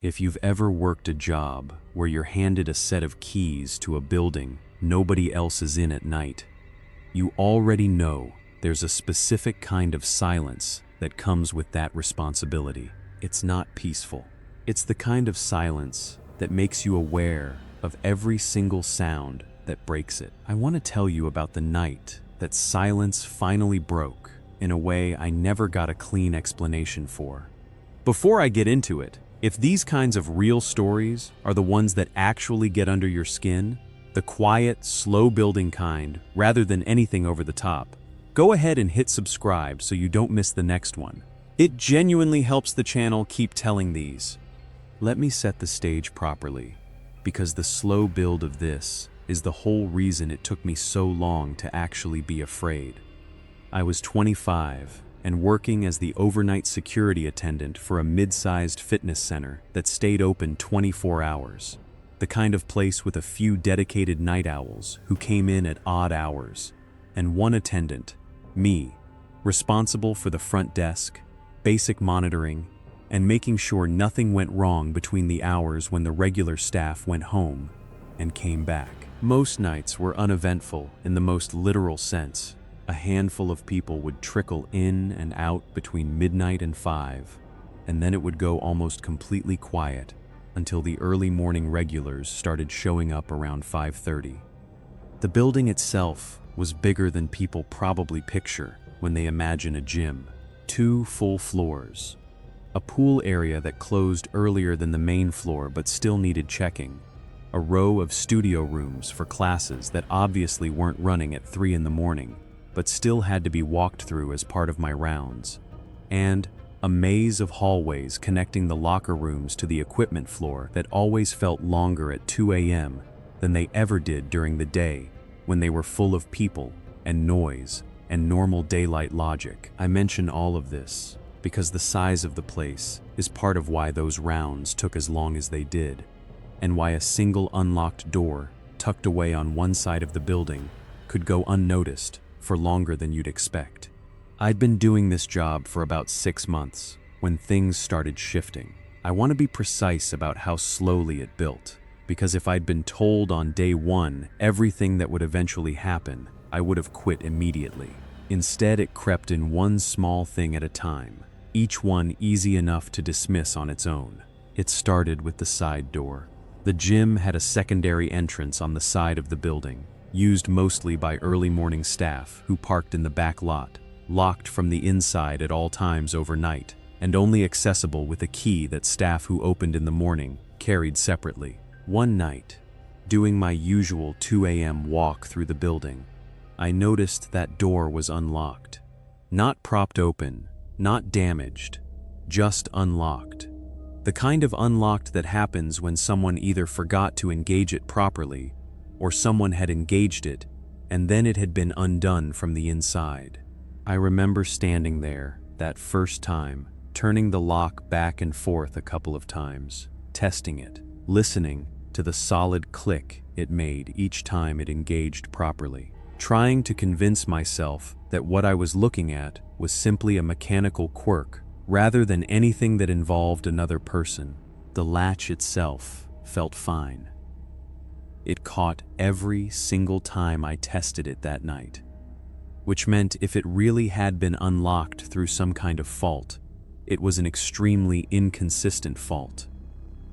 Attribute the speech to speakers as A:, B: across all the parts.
A: If you've ever worked a job where you're handed a set of keys to a building nobody else is in at night, you already know there's a specific kind of silence that comes with that responsibility. It's not peaceful. It's the kind of silence that makes you aware of every single sound that breaks it. I want to tell you about the night that silence finally broke in a way I never got a clean explanation for. Before I get into it, if these kinds of real stories are the ones that actually get under your skin, the quiet, slow-building kind, rather than anything over the top, go ahead and hit subscribe so you don't miss the next one. It genuinely helps the channel keep telling these. Let me set the stage properly, because the slow build of this is the whole reason it took me so long to actually be afraid. I was 25 and working as the overnight security attendant for a mid-sized fitness center that stayed open 24 hours. The kind of place with a few dedicated night owls who came in at odd hours, and one attendant, me, responsible for the front desk, basic monitoring, and making sure nothing went wrong between the hours when the regular staff went home and came back. Most nights were uneventful in the most literal sense. A handful of people would trickle in and out between midnight and 5, and then it would go almost completely quiet until the early morning regulars started showing up around 5:30. The building itself was bigger than people probably picture when they imagine a gym. 2 full floors, a pool area that closed earlier than the main floor but still needed checking, a row of studio rooms for classes that obviously weren't running at 3 in the morning, but still had to be walked through as part of my rounds, and a maze of hallways connecting the locker rooms to the equipment floor that always felt longer at 2 a.m. than they ever did during the day when they were full of people and noise and normal daylight logic. I mention all of this because the size of the place is part of why those rounds took as long as they did, and why a single unlocked door tucked away on one side of the building could go unnoticed for longer than you'd expect. I'd been doing this job for about 6 months when things started shifting. I want to be precise about how slowly it built, because if I'd been told on day 1 everything that would eventually happen, I would have quit immediately. Instead, it crept in one small thing at a time, each one easy enough to dismiss on its own. It started with the side door. The gym had a secondary entrance on the side of the building, used mostly by early morning staff who parked in the back lot, locked from the inside at all times overnight, and only accessible with a key that staff who opened in the morning carried separately. One night, doing my usual 2 a.m. walk through the building, I noticed that door was unlocked. Not propped open, not damaged, just unlocked. The kind of unlocked that happens when someone either forgot to engage it properly or someone had engaged it and then it had been undone from the inside. I remember standing there that first time, turning the lock back and forth a couple of times, testing it, listening to the solid click it made each time it engaged properly, trying to convince myself that what I was looking at was simply a mechanical quirk rather than anything that involved another person. The latch itself felt fine. It caught every single time I tested it that night, which meant if it really had been unlocked through some kind of fault, it was an extremely inconsistent fault,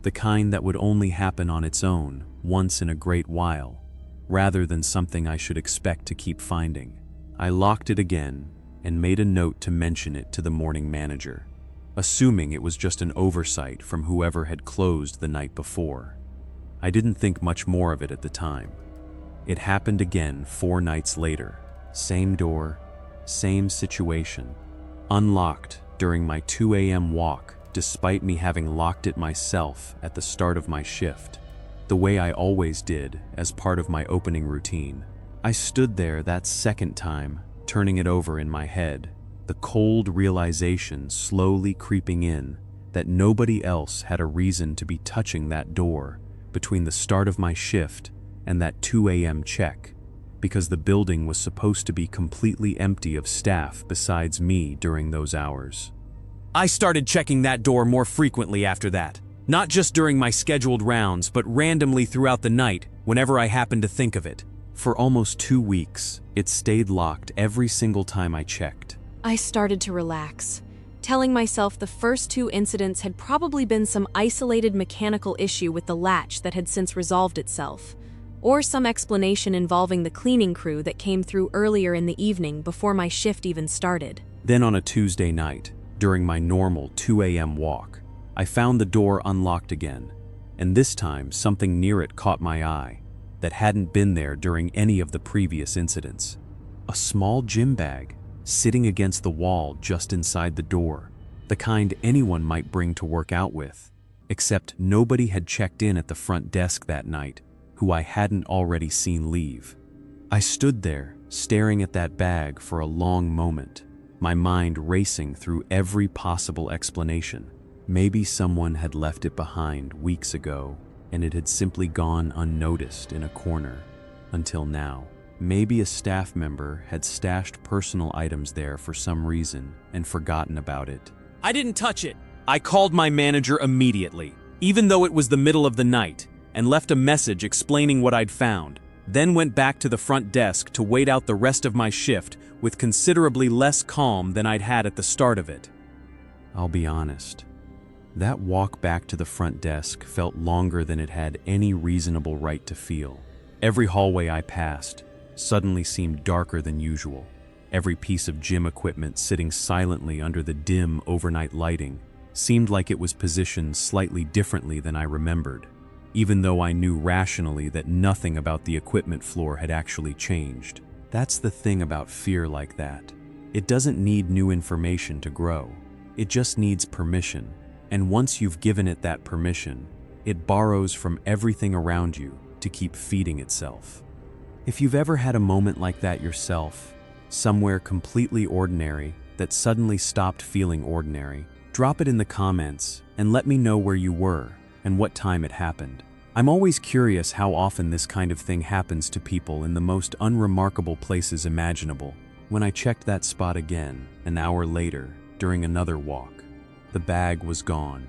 A: the kind that would only happen on its own once in a great while, rather than something I should expect to keep finding. I locked it again and made a note to mention it to the morning manager, assuming it was just an oversight from whoever had closed the night before. I didn't think much more of it at the time. It happened again 4 nights later. Same door, same situation. Unlocked during my 2 a.m. walk, despite me having locked it myself at the start of my shift, the way I always did as part of my opening routine. I stood there that second time, turning it over in my head, the cold realization slowly creeping in that nobody else had a reason to be touching that door between the start of my shift and that 2 a.m. check, because the building was supposed to be completely empty of staff besides me during those hours. I started checking that door more frequently after that, Not just during my scheduled rounds, but randomly throughout the night, whenever I happened to think of it. For almost 2 weeks, it stayed locked every single time I checked.
B: I started to relax, telling myself the first 2 incidents had probably been some isolated mechanical issue with the latch that had since resolved itself, or some explanation involving the cleaning crew that came through earlier in the evening before my shift even started.
A: Then on a Tuesday night, during my normal 2 a.m. walk, I found the door unlocked again, and this time something near it caught my eye that hadn't been there during any of the previous incidents. A small gym bag sitting against the wall just inside the door, the kind anyone might bring to work out with, except nobody had checked in at the front desk that night who I hadn't already seen leave. I stood there, staring at that bag for a long moment, my mind racing through every possible explanation. Maybe someone had left it behind weeks ago, and it had simply gone unnoticed in a corner until now. Maybe a staff member had stashed personal items there for some reason and forgotten about it. I didn't touch it. I called my manager immediately, even though it was the middle of the night, and left a message explaining what I'd found, then went back to the front desk to wait out the rest of my shift with considerably less calm than I'd had at the start of it. I'll be honest, that walk back to the front desk felt longer than it had any reasonable right to feel. Every hallway I passed suddenly seemed darker than usual, every piece of gym equipment sitting silently under the dim overnight lighting seemed like it was positioned slightly differently than I remembered, even though I knew rationally that nothing about the equipment floor had actually changed. That's the thing about fear like that. It doesn't need new information to grow. It just needs permission. And once you've given it that permission, it borrows from everything around you to keep feeding itself. If you've ever had a moment like that yourself, somewhere completely ordinary that suddenly stopped feeling ordinary, drop it in the comments and let me know where you were and what time it happened. I'm always curious how often this kind of thing happens to people in the most unremarkable places imaginable. When I checked that spot again, an hour later, during another walk, the bag was gone.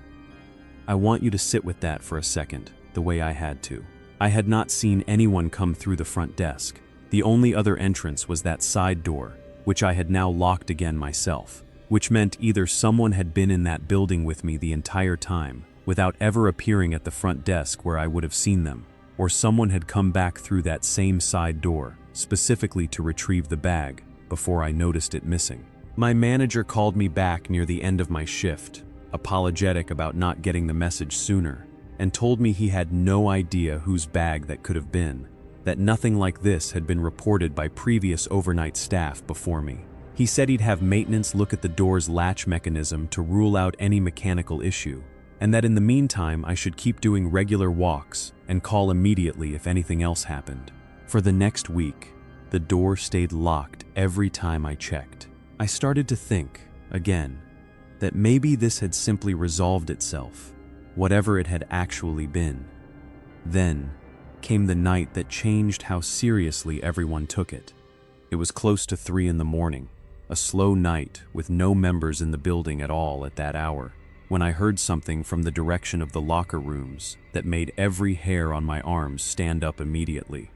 A: I want you to sit with that for a second, the way I had to. I had not seen anyone come through the front desk. The only other entrance was that side door, which I had now locked again myself, which meant either someone had been in that building with me the entire time, without ever appearing at the front desk where I would have seen them, or someone had come back through that same side door, specifically to retrieve the bag, before I noticed it missing. My manager called me back near the end of my shift, apologetic about not getting the message sooner, and told me he had no idea whose bag that could have been, that nothing like this had been reported by previous overnight staff before me. He said he'd have maintenance look at the door's latch mechanism to rule out any mechanical issue, and that in the meantime I should keep doing regular walks and call immediately if anything else happened. For the next week, the door stayed locked every time I checked. I started to think, again, that maybe this had simply resolved itself, whatever it had actually been. Then came the night that changed how seriously everyone took it. It was close to 3 in the morning, a slow night with no members in the building at all at that hour, when I heard something from the direction of the locker rooms that made every hair on my arms stand up immediately.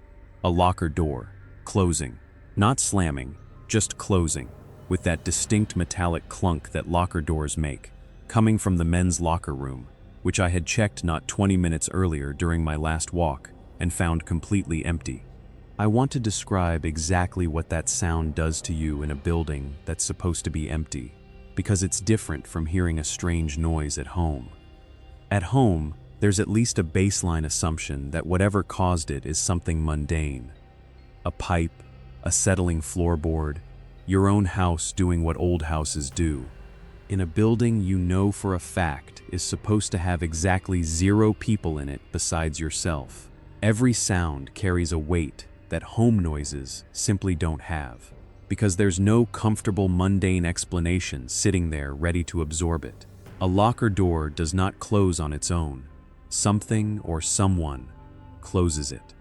A: A locker door, closing, not slamming, just closing, with that distinct metallic clunk that locker doors make, coming from the men's locker room, which I had checked not 20 minutes earlier during my last walk and found completely empty. I want to describe exactly what that sound does to you in a building that's supposed to be empty, because it's different from hearing a strange noise at home. At home, there's at least a baseline assumption that whatever caused it is something mundane. A pipe, a settling floorboard, your own house doing what old houses do. In a building you know for a fact is supposed to have exactly 0 people in it besides yourself, every sound carries a weight that home noises simply don't have, because there's no comfortable mundane explanation sitting there ready to absorb it. A locker door does not close on its own. Something or someone closes it.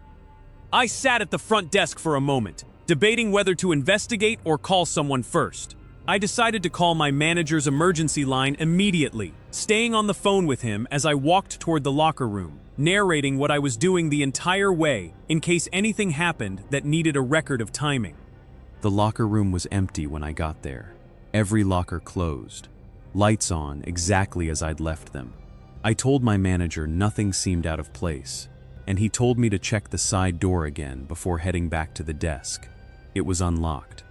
A: I sat at the front desk for a moment, debating whether to investigate or call someone first. I decided to call my manager's emergency line immediately,
C: staying on the phone with him as I walked toward the locker room, narrating what I was doing the entire way in case anything happened that needed a record of timing.
A: The locker room was empty when I got there. Every locker closed. Lights on exactly as I'd left them. I told my manager nothing seemed out of place, and he told me to check the side door again before heading back to the desk. It was unlocked.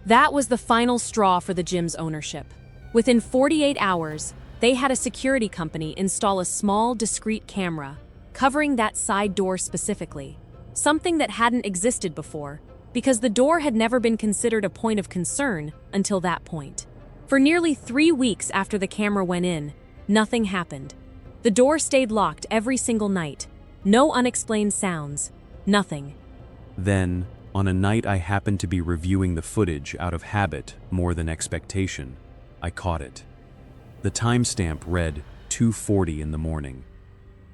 B: That was the final straw for the gym's ownership. Within 48 hours, they had a security company install a small, discreet camera covering that side door specifically, something that hadn't existed before, because the door had never been considered a point of concern until that point. For nearly 3 weeks after the camera went in, nothing happened. The door stayed locked every single night. No unexplained sounds. Nothing.
A: Then, on a night I happened to be reviewing the footage out of habit more than expectation, I caught it. The timestamp read 2:40 in the morning.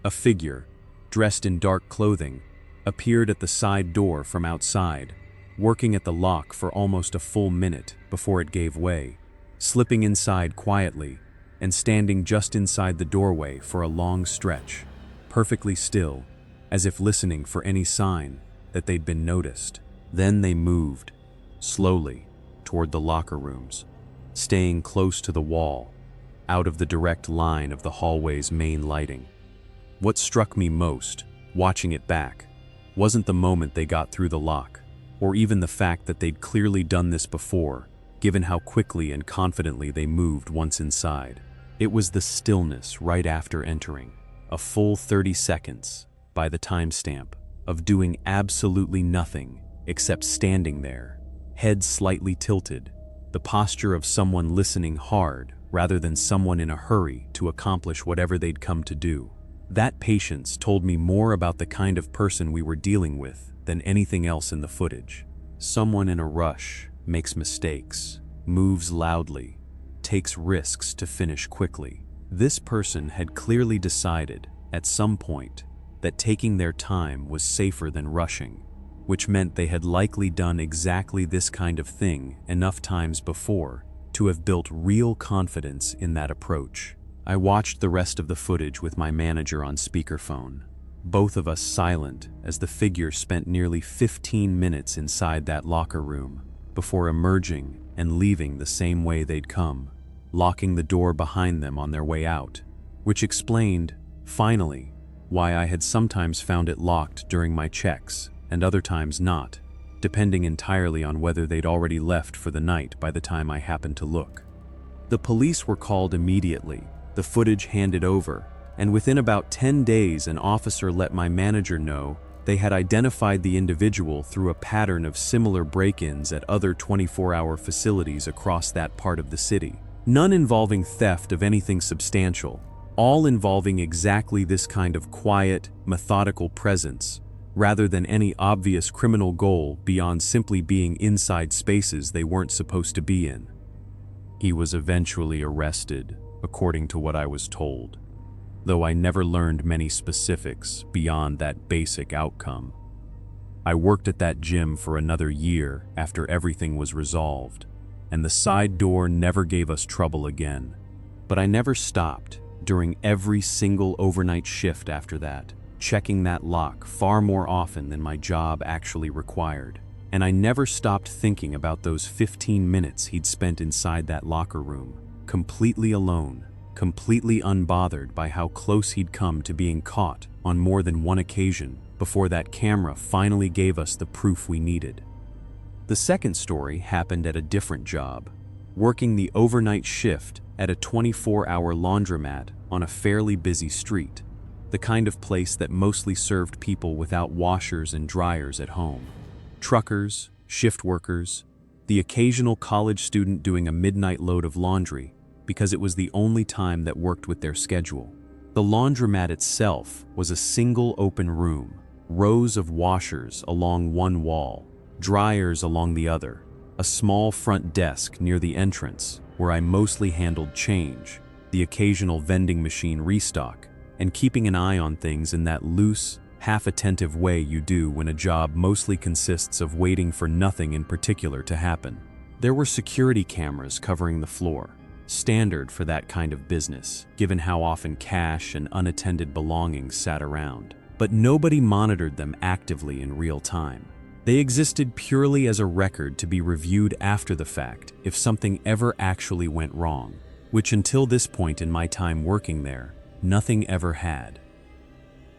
A: A figure, dressed in dark clothing, appeared at the side door from outside, working at the lock for almost a full minute before it gave way, slipping inside quietly and standing just inside the doorway for a long stretch, perfectly still, as if listening for any sign that they'd been noticed. Then they moved, slowly, toward the locker rooms, staying close to the wall, out of the direct line of the hallway's main lighting. What struck me most, watching it back, wasn't the moment they got through the lock, or even the fact that they'd clearly done this before, given how quickly and confidently they moved once inside. It was the stillness right after entering, a full 30 seconds, by the timestamp, of doing absolutely nothing except standing there, head slightly tilted, the posture of someone listening hard rather than someone in a hurry to accomplish whatever they'd come to do. That patience told me more about the kind of person we were dealing with than anything else in the footage. Someone in a rush makes mistakes, moves loudly, takes risks to finish quickly. This person had clearly decided, at some point, that taking their time was safer than rushing, which meant they had likely done exactly this kind of thing enough times before to have built real confidence in that approach. I watched the rest of the footage with my manager on speakerphone, both of us silent as the figure spent nearly 15 minutes inside that locker room before emerging and leaving the same way they'd come, locking the door behind them on their way out, which explained, finally, why I had sometimes found it locked during my checks and other times not, depending entirely on whether they'd already left for the night by the time I happened to look. The police were called immediately, the footage handed over, and within about 10 days an officer let my manager know they had identified the individual through a pattern of similar break-ins at other 24-hour facilities across that part of the city. None involving theft of anything substantial, all involving exactly this kind of quiet, methodical presence, rather than any obvious criminal goal beyond simply being inside spaces they weren't supposed to be in. He was eventually arrested, according to what I was told, though I never learned many specifics beyond that basic outcome. I worked at that gym for another year after everything was resolved, and the side door never gave us trouble again. But I never stopped during every single overnight shift after that, checking that lock far more often than my job actually required. And I never stopped thinking about those 15 minutes he'd spent inside that locker room, completely alone, completely unbothered by how close he'd come to being caught on more than one occasion before that camera finally gave us the proof we needed. The second story happened at a different job, working the overnight shift at a 24-hour laundromat on a fairly busy street, the kind of place that mostly served people without washers and dryers at home. Truckers, shift workers, the occasional college student doing a midnight load of laundry because it was the only time that worked with their schedule. The laundromat itself was a single open room, rows of washers along one wall, dryers along the other, a small front desk near the entrance where I mostly handled change, the occasional vending machine restock, and keeping an eye on things in that loose, half-attentive way you do when a job mostly consists of waiting for nothing in particular to happen. There were security cameras covering the floor, standard for that kind of business, given how often cash and unattended belongings sat around. But nobody monitored them actively in real time. They existed purely as a record to be reviewed after the fact if something ever actually went wrong, which until this point in my time working there, nothing ever had.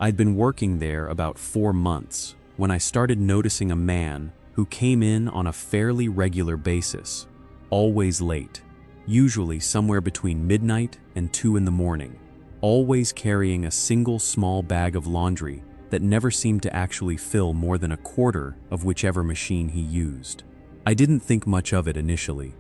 A: I'd been working there about 4 months when I started noticing a man who came in on a fairly regular basis, always late, usually somewhere between midnight and 2 in the morning, always carrying a single small bag of laundry that never seemed to actually fill more than a quarter of whichever machine he used. I didn't think much of it initially.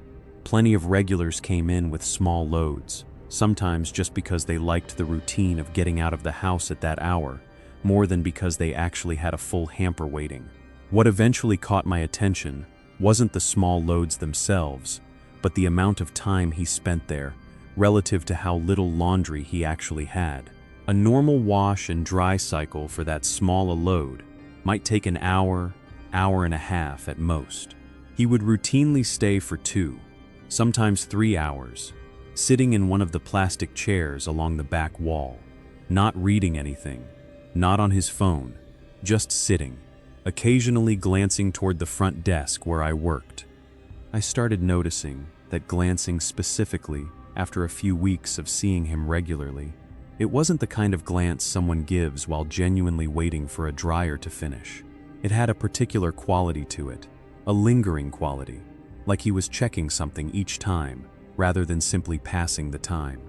A: Plenty of regulars came in with small loads, sometimes just because they liked the routine of getting out of the house at that hour, more than because they actually had a full hamper waiting. What eventually caught my attention wasn't the small loads themselves, but the amount of time he spent there relative to how little laundry he actually had. A normal wash and dry cycle for that small a load might take an hour, hour and a half at most. He would routinely stay for 2, sometimes 3 hours, sitting in one of the plastic chairs along the back wall, not reading anything, not on his phone, just sitting, occasionally glancing toward the front desk where I worked. I started noticing that glancing specifically after a few weeks of seeing him regularly, it wasn't the kind of glance someone gives while genuinely waiting for a dryer to finish. It had a particular quality to it, a lingering quality, like he was checking something each time rather than simply passing the time.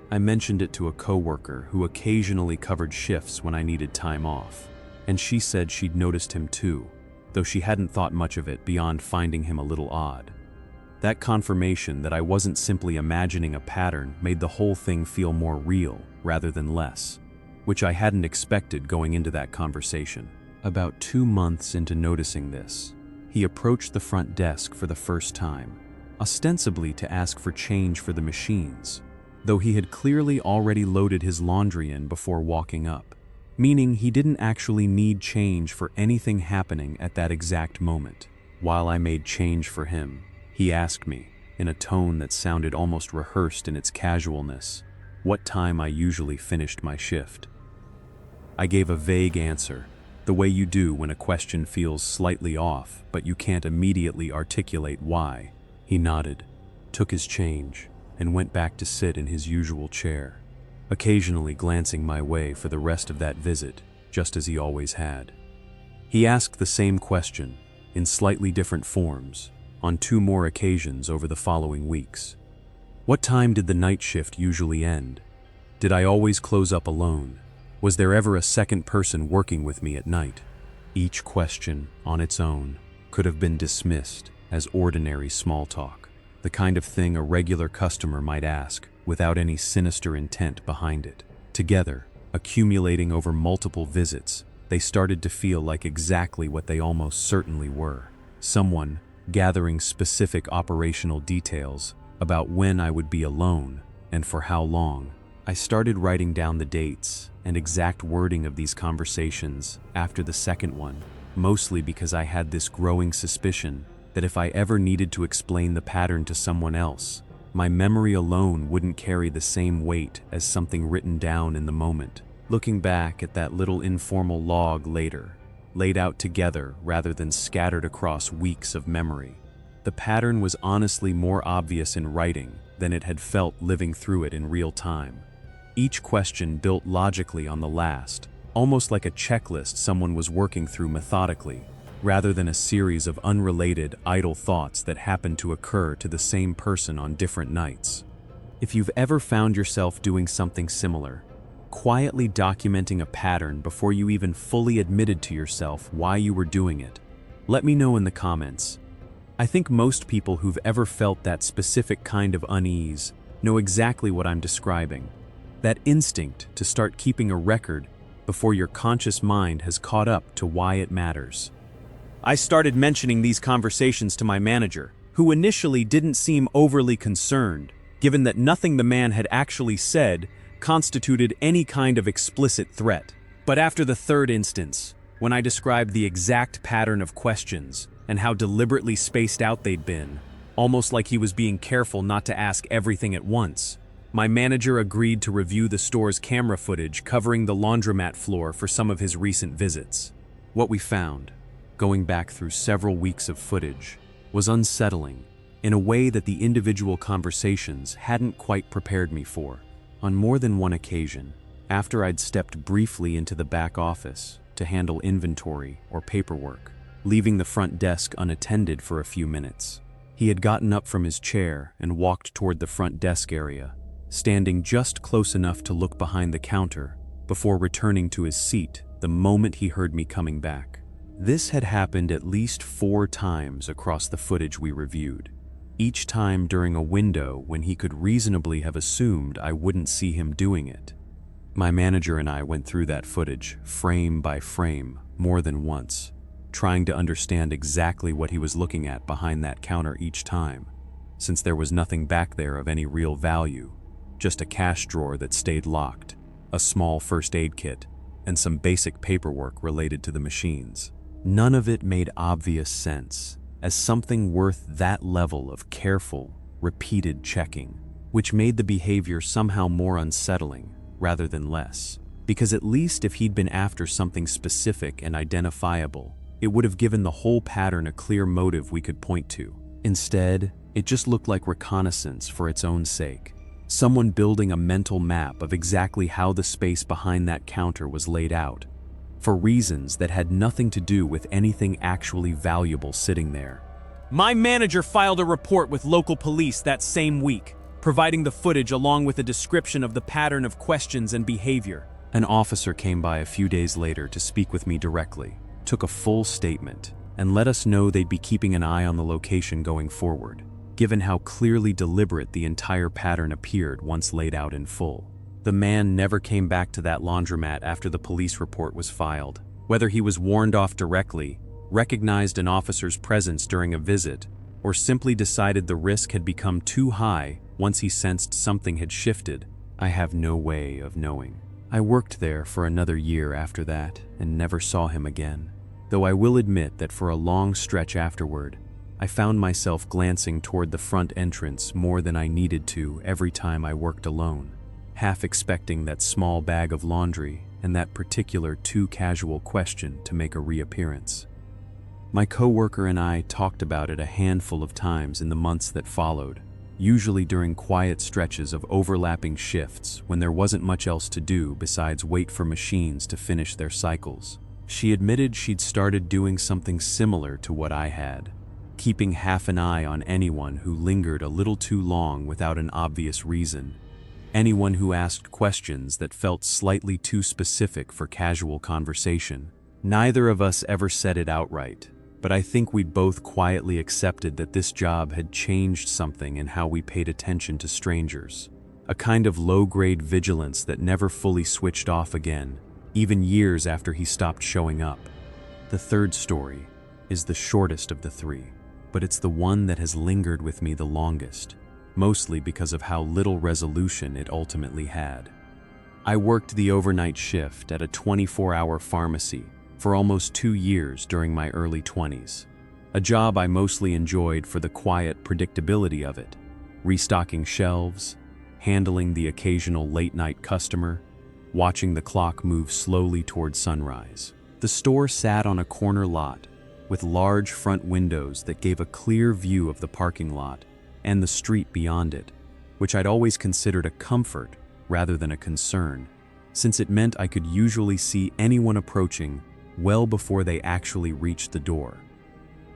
A: I mentioned it to a coworker who occasionally covered shifts when I needed time off, and she said she'd noticed him too, though she hadn't thought much of it beyond finding him a little odd. That confirmation that I wasn't simply imagining a pattern made the whole thing feel more real rather than less, which I hadn't expected going into that conversation. About 2 months into noticing this, he approached the front desk for the first time, ostensibly to ask for change for the machines, though he had clearly already loaded his laundry in before walking up, meaning he didn't actually need change for anything happening at that exact moment. While I made change for him, he asked me, in a tone that sounded almost rehearsed in its casualness, what time I usually finished my shift. I gave a vague answer, the way you do when a question feels slightly off, but you can't immediately articulate why. He nodded, took his change, and went back to sit in his usual chair, occasionally glancing my way for the rest of that visit, just as he always had. He asked the same question, in slightly different forms, on 2 more occasions over the following weeks. What time did the night shift usually end? Did I always close up alone? Was there ever a second person working with me at night? Each question, on its own, could have been dismissed as ordinary small talk, the kind of thing a regular customer might ask without any sinister intent behind it. Together, accumulating over multiple visits, they started to feel like exactly what they almost certainly were. Someone gathering specific operational details about when I would be alone and for how long. I started writing down the dates and exact wording of these conversations after the second one, mostly because I had this growing suspicion that if I ever needed to explain the pattern to someone else, my memory alone wouldn't carry the same weight as something written down in the moment. Looking back at that little informal log later, laid out together rather than scattered across weeks of memory, the pattern was honestly more obvious in writing than it had felt living through it in real time. Each question built logically on the last, almost like a checklist someone was working through methodically, rather than a series of unrelated, idle thoughts that happened to occur to the same person on different nights. If you've ever found yourself doing something similar, quietly documenting a pattern before you even fully admitted to yourself why you were doing it, let me know in the comments. I think most people who've ever felt that specific kind of unease know exactly what I'm describing. That instinct to start keeping a record before your conscious mind has caught up to why it matters. I started mentioning these conversations to my manager, who initially didn't seem overly concerned, given that nothing the man had actually said constituted any kind of explicit threat. But after the third instance, when I described the exact pattern of questions and how deliberately spaced out they'd been,
C: almost like he was being careful not to ask everything at once. My manager agreed to review the store's camera footage covering the laundromat floor for some of his recent visits. What we found, going back through several weeks of footage, was unsettling in a way that the individual conversations hadn't quite prepared me for. On more than one occasion, after I'd stepped briefly into the back office to handle inventory or paperwork, leaving the front desk unattended for a few minutes, he had gotten up from his chair and walked toward the front desk area, standing just close enough to look behind the counter before returning to his seat the moment he heard me coming back. This had happened at least 4 times across the footage we reviewed, each time during a window when he could reasonably have assumed I wouldn't see him doing it. My manager and I went through that footage, frame by frame, more than once, trying to understand exactly what he was looking at behind that counter each time, since there was nothing back there of any real value, just a cash drawer that stayed locked, a small first aid kit, and some basic paperwork related to the machines. None of it made obvious sense as something worth that level of careful, repeated checking, which made the behavior somehow more unsettling rather than less. Because at least if he'd been after something specific and identifiable, it would have given the whole pattern a clear motive we could point to. Instead, it just looked like reconnaissance for its own sake. Someone building a mental map of exactly how the space behind that counter was laid out, for reasons that had nothing to do with anything actually valuable sitting there. My manager filed a report with local police that same week, providing the footage along with a description of the pattern of questions and behavior.
A: An officer came by a few days later to speak with me directly, took a full statement, and let us know they'd be keeping an eye on the location going forward, given how clearly deliberate the entire pattern appeared once laid out in full. The man never came back to that laundromat after the police report was filed. Whether he was warned off directly, recognized an officer's presence during a visit, or simply decided the risk had become too high once he sensed something had shifted, I have no way of knowing. I worked there for another year after that and never saw him again, though I will admit that for a long stretch afterward, I found myself glancing toward the front entrance more than I needed to every time I worked alone, half expecting that small bag of laundry and that particular too casual question to make a reappearance. My coworker and I talked about it a handful of times in the months that followed, usually during quiet stretches of overlapping shifts when there wasn't much else to do besides wait for machines to finish their cycles. She admitted she'd started doing something similar to what I had, keeping half an eye on anyone who lingered a little too long without an obvious reason, anyone who asked questions that felt slightly too specific for casual conversation. Neither of us ever said it outright, but I think we'd both quietly accepted that this job had changed something in how we paid attention to strangers, a kind of low-grade vigilance that never fully switched off again, even years after he stopped showing up. The third story is the shortest of the 3, but it's the one that has lingered with me the longest, mostly because of how little resolution it ultimately had. I worked the overnight shift at a 24-hour pharmacy for almost 2 years during my early 20s, a job I mostly enjoyed for the quiet predictability of it, restocking shelves, handling the occasional late-night customer, watching the clock move slowly toward sunrise. The store sat on a corner lot with large front windows that gave a clear view of the parking lot and the street beyond it, which I'd always considered a comfort rather than a concern, since it meant I could usually see anyone approaching well before they actually reached the door.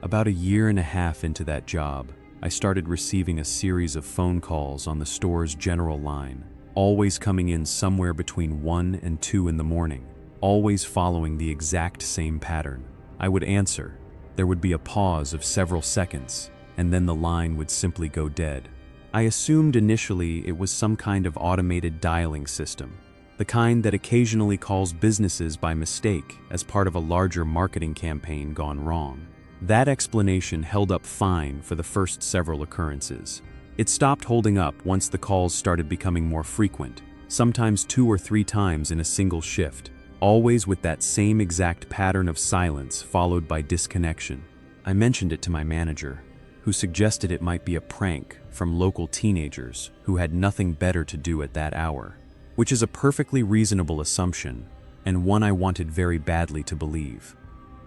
A: About 1.5 years into that job, I started receiving a series of phone calls on the store's general line, always coming in somewhere between 1 and 2 in the morning, always following the exact same pattern. I would answer, there would be a pause of several seconds, and then the line would simply go dead. I assumed initially it was some kind of automated dialing system, the kind that occasionally calls businesses by mistake as part of a larger marketing campaign gone wrong. That explanation held up fine for the first several occurrences. It stopped holding up once the calls started becoming more frequent, sometimes 2 or 3 times in a single shift, always with that same exact pattern of silence followed by disconnection. I mentioned it to my manager, who suggested it might be a prank from local teenagers who had nothing better to do at that hour, which is a perfectly reasonable assumption and one I wanted very badly to believe.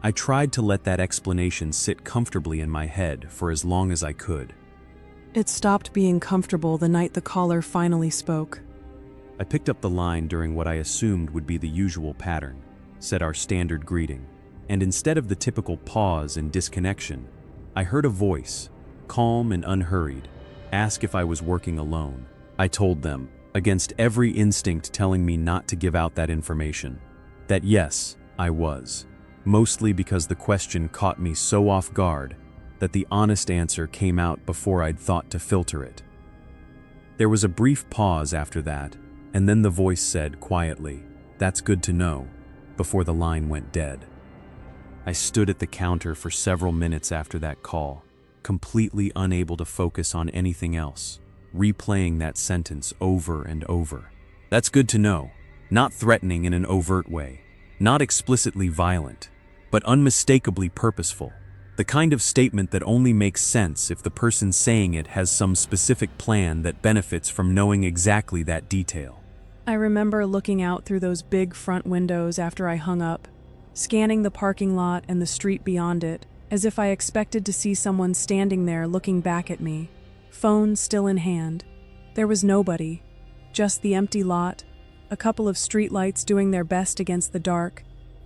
A: I tried to let that explanation sit comfortably in my head for as long as I could.
D: It stopped being comfortable the night the caller finally spoke.
A: I picked up the line during what I assumed would be the usual pattern, said our standard greeting, and instead of the typical pause and disconnection, I heard a voice, calm and unhurried, ask if I was working alone. I told them, against every instinct telling me not to give out that information, that yes, I was, mostly because the question caught me so off guard that the honest answer came out before I'd thought to filter it. There was a brief pause after that, and then the voice said quietly, "That's good to know," before the line went dead. I stood at the counter for several minutes after that call, completely unable to focus on anything else, replaying that sentence over and over. That's good to know, not threatening in an overt way, not explicitly violent, but unmistakably purposeful. The kind of statement that only makes sense if the person saying it has some specific plan that benefits from knowing exactly that detail.
D: I remember looking out through those big front windows after I hung up, scanning the parking lot and the street beyond it, as if I expected to see someone standing there looking back at me, phone still in hand. There was nobody, just the empty lot, a couple of streetlights doing their best against the dark,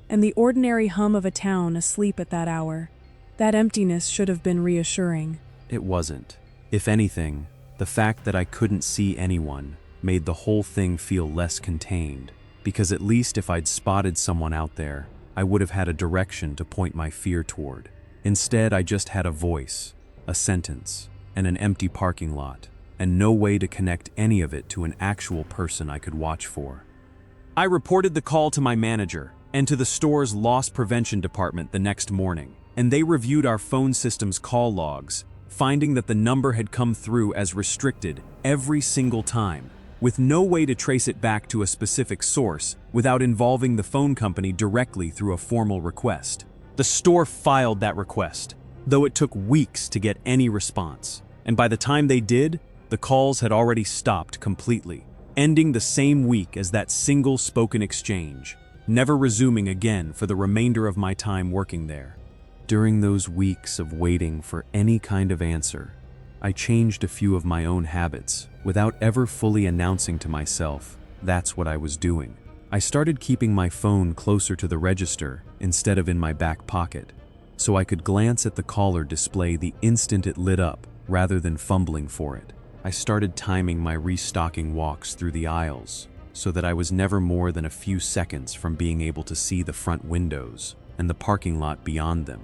D: and the ordinary hum of a town asleep at that hour. That emptiness should have been reassuring.
A: It wasn't. If anything, the fact that I couldn't see anyone made the whole thing feel less contained, because at least if I'd spotted someone out there, I would have had a direction to point my fear toward. Instead, I just had a voice, a sentence, and an empty parking lot, and no way to connect any of it to an actual person I could watch for. I reported the call to my manager and to the store's loss prevention department the next morning, and they reviewed our phone system's call logs, finding that the number had come through as restricted every single time, with no way to trace it back to a specific source without involving the phone company directly through a formal request. The store filed that request, though it took weeks to get any response, and by the time they did, the calls had already stopped completely, ending the same week as that single spoken exchange, never resuming again for the remainder of my time working there. During those weeks of waiting for any kind of answer, I changed a few of my own habits without ever fully announcing to myself that's what I was doing. I started keeping my phone closer to the register instead of in my back pocket, so I could glance at the caller display the instant it lit up rather than fumbling for it. I started timing my restocking walks through the aisles so that I was never more than a few seconds from being able to see the front windows and the parking lot beyond them.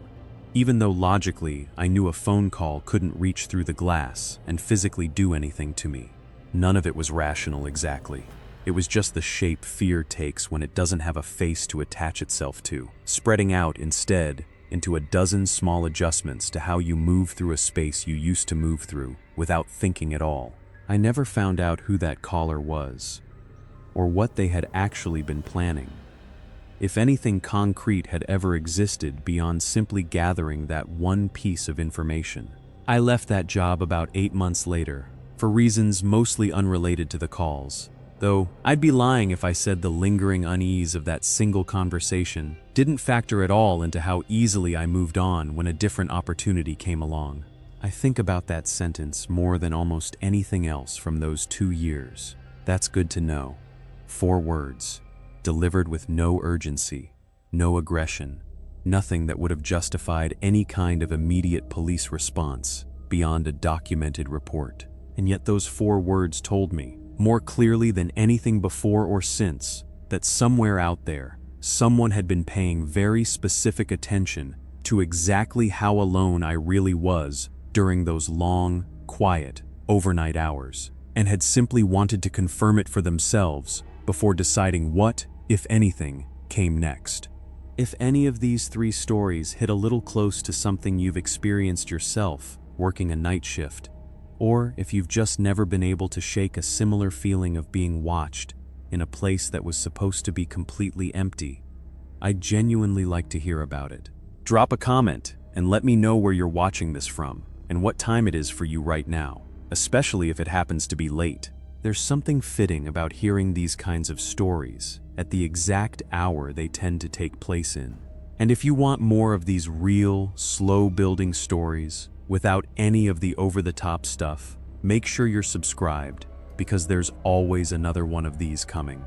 A: Even though logically I knew a phone call couldn't reach through the glass and physically do anything to me. None of it was rational exactly. It was just the shape fear takes when it doesn't have a face to attach itself to, spreading out instead into a dozen small adjustments to how you move through a space you used to move through without thinking at all. I never found out who that caller was, or what they had actually been planning. If anything concrete had ever existed beyond simply gathering that one piece of information. I left that job about 8 months later, for reasons mostly unrelated to the calls. Though I'd be lying if I said the lingering unease of that single conversation didn't factor at all into how easily I moved on when a different opportunity came along. I think about that sentence more than almost anything else from those 2 years. That's good to know. 4 words. Delivered with no urgency, no aggression, nothing that would have justified any kind of immediate police response beyond a documented report. And yet those 4 words told me, more clearly than anything before or since, that somewhere out there, someone had been paying very specific attention to exactly how alone I really was during those long, quiet, overnight hours, and had simply wanted to confirm it for themselves before deciding what, if anything, came next. If any of these 3 stories hit a little close to something you've experienced yourself working a night shift, or if you've just never been able to shake a similar feeling of being watched in a place that was supposed to be completely empty, I'd genuinely like to hear about it. Drop a comment and let me know where you're watching this from. and what time it is for you right now, especially if it happens to be late. There's something fitting about hearing these kinds of stories at the exact hour they tend to take place in. And if you want more of these real, slow-building stories without any of the over-the-top stuff, make sure you're subscribed, because there's always another one of these coming.